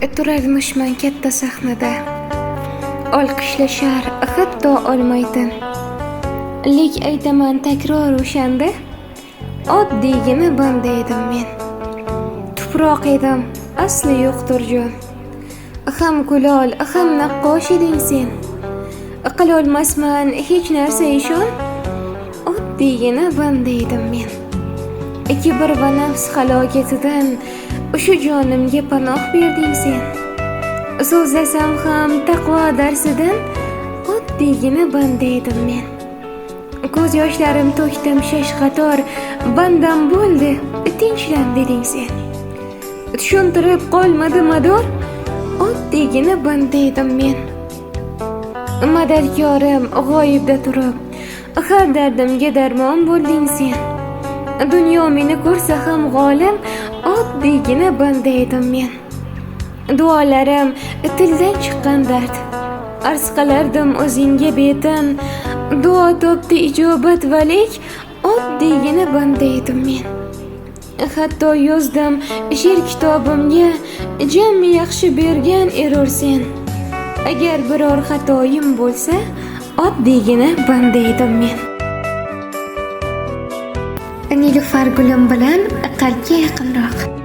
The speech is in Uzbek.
Turarmishman katta sahnada, olqishlashar hatto olmaytin. Lek aytaman takror o'shanda, oddiygina banda edim men. Tuproq edim, asli yo'qdir jon. Ham kulol, ham naqqosh eding sen. Qilolmasman hech narsa ishon, oddiygina banda edim men. Kibr va nafs halokatidan shu jonimga panoh berding sen. So'zlasam ham taqvo darsidan oddiygina banda edim men. Ko'z yoshlarim to'kdim shashqator, bandam bo'ldi, tinchlan deding sen. Tushuntirib qolmadi mador, oddiygina banda edim men. Madadkorim g'oyibda turib, har dardimga darmon bo'lding sen. Dunyo meni ko'rsa ham g'olim, oddiygina banda edim men. Duolarim tildan chiqqan dard, arz qilardim o'zingga betin. Duo topdi ijobat valik, oddiygina banda edim men. Hatto yozdim she'r kitobimga, jam yaxshi bergan erur sen. Agar biror xatoyim bo'lsa, oddiygina banda edim men. Nilufar gulim bilan qalbga yaqinroq.